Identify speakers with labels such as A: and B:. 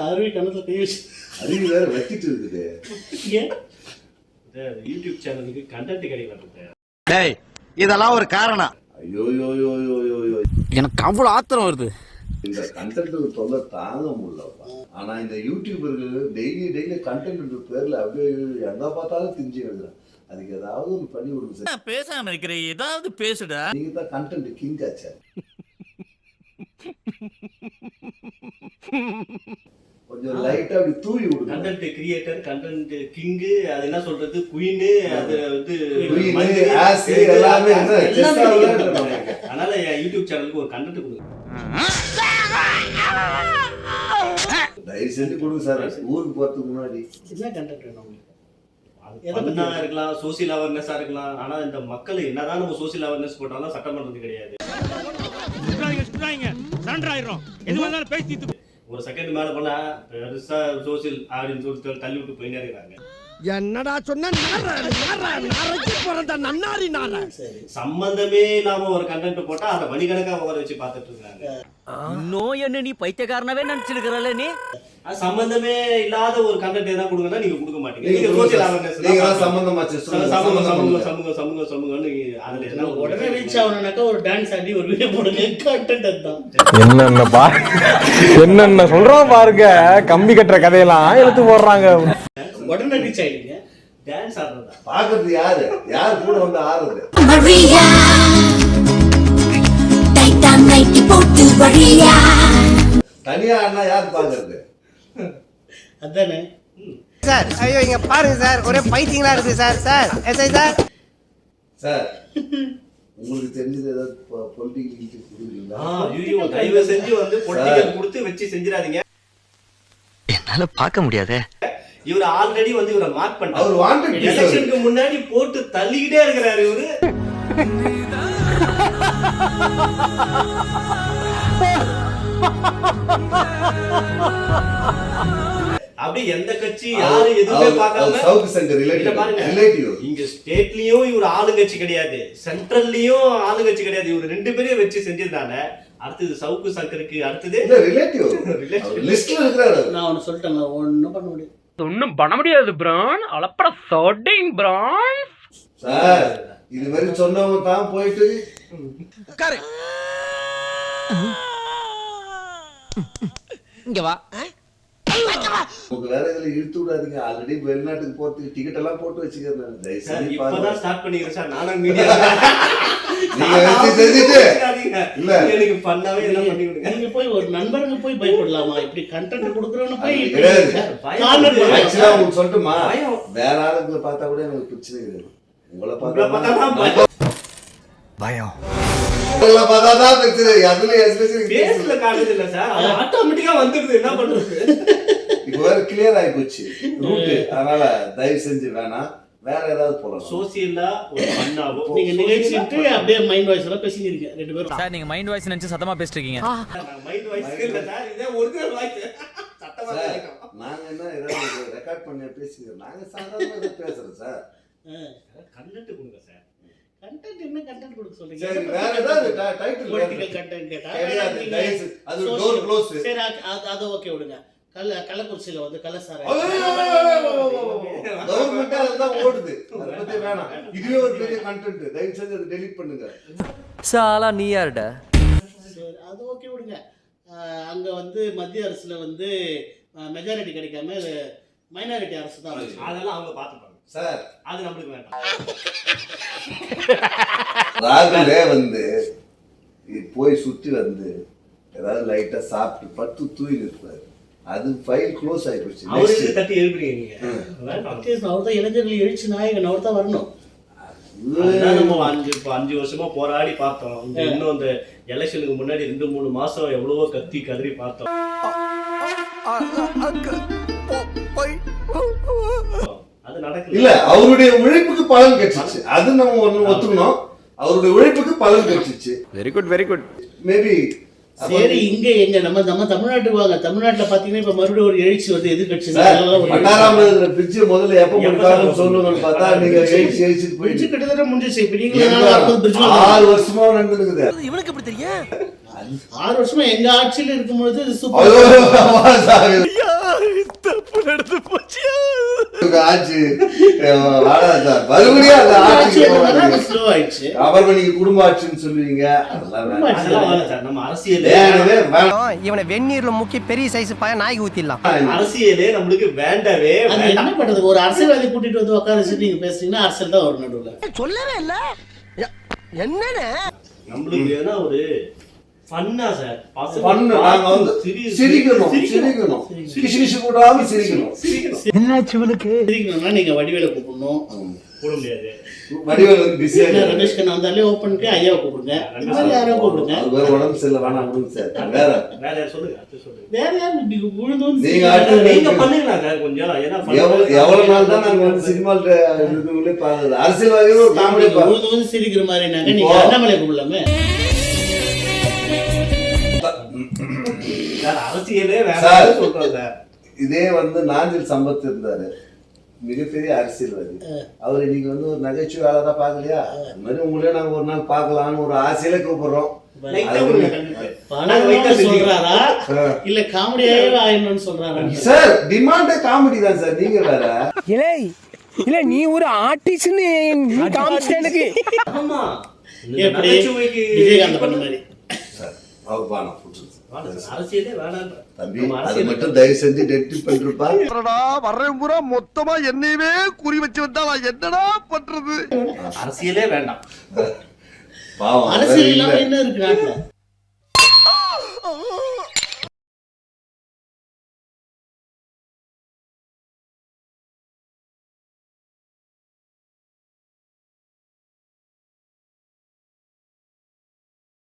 A: அருவி கணத்துல கை வச்சு
B: அருவி வேற வச்சிட்டு இருக்குது.
C: யூடியூப் சேனலுக்கு கண்டென்ட் கிடைக்கிறது.
D: டேய் இதெல்லாம் ஒரு காரணம்.
B: ஐயோ
E: எனக்கு அவ்வளவு ஆத்திரம் வருது.
B: இந்த கண்டென்ட் தொல்லை தாங்க முடியலப்பா. ஆனா இந்த யூடியூபர்கள் டெய்லி கண்டென்ட் பேர்ல அப்படியே எங்க பார்த்தாலும் திரிஞ்சு எழுதுறேன். அதுக்கு ஏதாவது ஒன்று பண்ணி கொடுங்க சார்.
D: பேசாம இருக்கிற ஏதாவது பேசுடா.
B: நீங்க தான் கண்டென்ட் கிங் ஆச்சா. கொஞ்சம் லைட்டா அப்படி தூவி விடுங்க.
C: கண்டென்ட் கிரியேட்டர், கண்டென்ட் கிங், அது என்ன சொல்றது, குயின், அது வந்து
B: எல்லாமே
C: அதனால யூடியூப் சேனலுக்கு ஒரு கண்டென்ட் கொடுங்க.
B: தயவு செஞ்சு கொடுங்க சார். ஊருக்கு போறதுக்கு முன்னாடி
A: என்ன கண்டென்ட் வேணும் உங்களுக்கு?
C: எதனா இருக்கலாம், சோசியல் அவேர்னஸா இருக்கலாம். ஆனா இந்த மக்கள் என்னதான் நம்ம சோசியல் அவேர்னஸ் போட்டாலும் சட்டம் பண்றது கிடையாது. ஒரு செகண்ட் மேல பண்ணா பெருசா சோசியல் அப்படின்னு சொல்லிட்டு தள்ளி விட்டு போயினே இருக்காங்க.
D: என்னடா சொன்ன நன்னாரி நார
C: சம்பந்தமே இல்லாம ஒரு கண்டென்ட் போட்டா அதை மணிக்கணக்கா உட்கார வச்சு பார்த்துட்டு இருக்காங்க.
E: நோய் என்ன நீ பைத்தியக்காரனவே நினைச்சிருக்கிறல்ல நீ?
C: சம்பந்தமே இல்லாத ஒரு கண்டென்ட் எதாவது கொடுங்கன்னா நீங்க கொடுக்க மாட்டீங்க. நீங்க சோசியல் அவேர்னஸ்
B: சம்பந்தமாச்சு
C: சமூகம்னு அதுல என்ன
A: உடனே ரீச் ஆகணும்னாக்கா ஒரு டான்ஸ் ஆடி ஒரு வீடியோ போடுங்க. கண்டென்ட் தான்.
F: என்னென்ன சொல்றோம் பாருங்க. கம்பி கட்டுற கதையெல்லாம் எடுத்து போடுறாங்க.
A: உடனே ரீச் ஆயிடுங்க.
C: டான்ஸ் ஆடுறதா
B: பாக்குறது யாரு கூட வந்து ஆடுறது? தனியா ஆடினா யாரு பாக்குறது?
A: அதானே
D: சார். ஐயோ இங்க பாருங்க சார், ஒரே பைத்தியங்களா இருக்கு sir. Sir SI sir.
B: Sir உங்களுக்கு தெரிஞ்சது ஏதாவது பொலிட்டிக்கல் கொடுக்குறீங்களா?
C: ஐயோ தயவு செஞ்சு வந்து பொலிட்டிக்கல் கொடுத்து வச்சு செஞ்சிடாதீங்க.
E: என்னால பார்க்க முடியாதே.
C: இவர் ஆல்ரெடி வந்து இவரை மார்க் பண்ணிட்டாரு.
B: அவர் வாண்டட்
C: எலெக்ஷனுக்கு முன்னாடி போட்டு தள்ளிக்கிட்டே இருக்கிறாரு இவரு. அப்படி எந்த கட்சி யாரு எதுவுமே பார்க்காம
B: சவுக்கு சங்கர் ரிலேட்டிவ்.
C: இங்க ஸ்டேட்லயும் இவர் ஆளுங்கட்சி கிடையாது, சென்ட்ரல்லயும் ஆளுங்கட்சி கிடையாது. இவர் ரெண்டு பேரையும் வச்சு செஞ்சதுனால அடுத்தது சவுக்கு சங்கருக்கு அடுத்தது
B: ரிலேட்டிவ் லிஸ்ட்ல இருக்கிறாரு.
A: நான் ஒன்னு சொல்லிட்டேங்க, ஒன்னும் பண்ண முடியாது.
E: ஒன்னும் பண்ண முடியாது பிரான். அளப்பட சோடிங் பிரான்.
B: சார் இது மாதிரி சொன்னவங்க தான் போயிட்டு
E: இங்க வா.
B: உங்க வேற இதுல இழுத்து விடாதீங்க. ஆல்ரெடி வெளிநாட்டுக்கு போறதுக்கு டிக்கெட் எல்லாம் போட்டு வச்சுக்கிறேன்.
C: இப்பதான் ஸ்டார்ட் பண்ணிக்கிறேன் சார். நானும் மீடியா
B: நீங்க வச்சு செஞ்சுட்டு இல்ல
C: எனக்கு பண்ணாவே எல்லாம் பண்ணி விடுங்க.
A: நீங்க போய் ஒரு நண்பருக்கு போய் பயப்படலாமா? இப்படி கண்டென்ட் கொடுக்குறோன்னு போய்
B: ஆக்சுவலா உங்களுக்கு சொல்லட்டுமா, வேற ஆளுங்களை பார்த்தா கூட எனக்கு பிரச்சனை கிடையாது. உங்களை பார்த்தா
D: பயம்.
B: உங்களை பார்த்தாதான் பிரச்சனை. அதுல
C: பேஸ்ல காட்டுது இல்ல சார், அது ஆட்டோமேட்டிக்கா வந்துடுது. என்ன பண்றது?
B: இப்போ வேற கிளியர் ஆகி போச்சு ரூட். அதனால தயவு செஞ்சு வேணாம், வேற ஏதாவது போலாம்.
C: சோசியலா ஒரு பண்ணாவோ
A: நீங்க நிகழ்ச்சிட்டு அப்படியே மைண்ட் வாய்ஸ் எல்லாம் பேசிக்கிறீங்க ரெண்டு பேரும்.
E: சார் நீங்க மைண்ட் வாய்ஸ் நினைச்சு சத்தமா பேசிட்டு இருக்கீங்க.
C: மைண்ட் வாய்ஸ் இல்ல சார், இதே ஒரிஜினல் வாய்ஸ். சத்தமா கேட்கும்.
B: நாங்க என்ன ஏதாவது ரெக்கார்ட் பண்ணி பேசிக்கிறோம். நாங்க சாதாரணமா பேசுறோம் சார்.
C: கண்டென்ட் கொடுங்க சார்.
A: கண்டென்ட் என்ன கண்டென்ட் கொடுக்க சொல்றீங்க?
B: சரி வேற ஏதாவது டைட்டில்
A: பொலிட்டிக்கல் கண்டென்ட் கேட்டா
B: கிடையாது. அது டோர் க்ளோஸ்.
A: சரி அது ஓகே விடுங்க. கள்ளக்குறிச்சியில வந்து கள்ளசாரை
B: கவர்மெண்ட் அதுதான் ஓடுது. அதை பத்தி வேணாம். இதுவே ஒரு பெரிய கண்டென்ட். தயவு செஞ்சு அதை டெலீட் பண்ணுங்க.
E: சாலா நீ யாருடா?
A: சரி அது ஓகே விடுங்க. அங்க வந்து மத்திய அரசுல வந்து மெஜாரிட்டி கிடைக்காம மைனாரிட்டி அரசு தான்.
C: அதெல்லாம் அவங்க பாத்துப்பாங்க
B: சார்.
C: அது நம்மளுக்கு வேண்டாம்.
B: ராகுலே வந்து போய் சுத்தி வந்து ஏதாவது லைட்டா சாப்பிட்டு பட்டு தூங்கி இருப்பாரு. அது ஃபைல் க்ளோஸ் ஆகி போச்சு.
C: அவருக்கு தட்டி எழுப்புறீங்க நீங்க.
A: அவர்தான் இளைஞர்கள் எழுச்சி நாயகன், அவர் தான் வரணும்.
C: நம்ம 5 வருஷமா போராடி பார்த்தோம். இன்னும் அந்த எலெக்ஷனுக்கு முன்னாடி 2-3 மாசம் எவ்வளவோ கத்தி கதறி பார்த்தோம். அது நடக்கல.
B: இல்ல அவருடைய உழைப்புக்கு பலன் கிடைச்சிச்சு. அது நம்ம ஒண்ணு ஒத்துக்கணும். அவருடைய உழைப்புக்கு பலன் கிடைச்சிச்சு.
F: Very good very good.
B: Maybe
A: சரி இங்க எங்க நம்ம தமிழ்நாட்டுக்கு வாங்க. தமிழ்நாட்டுல பாத்தீங்கன்னா இப்ப மறுபடியும் ஒரு எழுச்சி வந்து எதிர்கட்சி
B: பிரிட்ஜ் முதல்ல எப்ப முடிக்காதுன்னு சொல்லுங்கன்னு பார்த்தா நீங்க எழுச்சி போயிடுச்சு.
A: கிட்டத்தட்ட முடிஞ்சிச்சு. இப்ப நீங்க
B: 6 வருஷமா நடந்துருக்குது.
D: இவனுக்கு எப்படி தெரியும்?
A: 6 வருஷமா எங்க ஆட்சியில இருக்கும்பொழுது இது
B: ஐயோ,
A: சூப்பர்.
B: ஆமா சாமி. உங்க ஆட்சி வாடா சார். மறுபடியும் அந்த ஆட்சிக்கு போகாதீங்க.
A: ஸ்லோ ஆயிடுச்சு.
B: அப்புறம் நீங்க குடும்ப ஆட்சின்னு சொல்லுவீங்க. அதெல்லாம் வேண்டாம்.
C: அதெல்லாம் வேணாம் சார். நம்ம அரசியலே
B: வேணவே வேணாம்.
D: இவனை வெந்நீர்ல முக்கி பெரிய சைஸ் பைய நாய்க்கு ஊத்திடலாம்.
C: அரசியலே நம்மளுக்கு வேண்டவே
A: அது
C: வேண்டாம்.
A: என்ன பண்றது? ஒரு அரசியல்வாதி கூட்டிட்டு வந்து உட்கார வச்சுட்டு நீங்க பேசுறீங்கன்னா அரசியல் தான் ஒரு நடுவுல.
D: சொல்லவே இல்ல என்னன்னு
C: நம்மளுக்கு ஏன்னா ஒரு ஃபன்னா சார். பசங்க
B: பண்ணு. நாங்க வந்து சிரிக்கணும். கிசுகிசு கூடாம சிரிக்கணும்.
A: சிரிக்கணும்னா நீங்க வடிவேல கூப்பிடணும்.
C: போட முடியாது.
B: வடிவேல் வந்து பிஸியா
A: இல்ல, ரமேஷ் கண்ணா வந்தாலே ஓப்பனுக்கு ஐயாவை கூப்பிடுங்க. இந்த மாதிரி யாரையும் கூப்பிடுங்க.
B: அது வேற உடம்பு சரியில்லை வேணாம் விடுங்க சார். வேற
C: வேற யார் சொல்லுங்க, அடுத்து சொல்லுங்க.
A: வேற யாரும் இப்படி விழுந்து வந்து
B: நீங்க
A: சிரிக்கிறாங்க.
C: நீங்க பண்ணுங்களா சார் கொஞ்சம். ஏன்னா
B: எவ்வளவு நாள் தான் நாங்க வந்து சினிமால இதுக்குள்ளே பாக்குறது. அரசியல்வாதிகள் ஒரு காமெடி
A: விழுந்து வந்து சிரிக்கிற மாதிரினாக்க நீங்க அண்ணாமலை கூப்பிடலாமே.
C: சார் அரசியலே
B: சார்.
C: வேண்டாம்னு சொல்றோம் சார்.
B: இதே வந்து நாஞ்சில் சம்பத் இருந்தாரு, மிகப்பெரிய அரசியல்வாதி. அவர் இன்னைக்கு வந்து ஒரு நகைச்சுவையாளரா பாக்கலையா? அந்த மாதிரி உங்களே நாங்க ஒரு நாள் பார்க்கலாம்னு ஒரு ஆசையில கூப்பிடுறோம்.
C: லைட்டா கொடுங்க கண்டிப்பா.
A: பணம் வைக்க சொல்றாரா இல்ல காமெடியாவே ஆயிடணும்னு சொல்றாரா?
B: சார் டிமாண்டே காமெடி தான் சார். நீங்க வேற
D: இலே இல்ல நீ ஒரு ஆர்டிஸ்ட்னு காமிச்சிட்ட எனக்கு.
C: ஆமா.
A: எப்படி
C: நகைச்சுவைக்கு
A: விஜயகாந்த் பண்ண மாதிரி.
B: சார் அவர் பானம்
C: அரசியலே வேணாம்
B: தம்பி. அது மட்டும் தயவு செஞ்சு டெட்டி பண்ணிருப்பா.
G: வர்றேன் பூரா மொத்தமா என்னையவே குறி வச்சு வந்தா நான் என்னடா பண்றது?
C: அரசியலே வேண்டாம்.
B: பாவம்
A: அரசியல் இல்லாம என்ன இருக்கு நாட்டுல?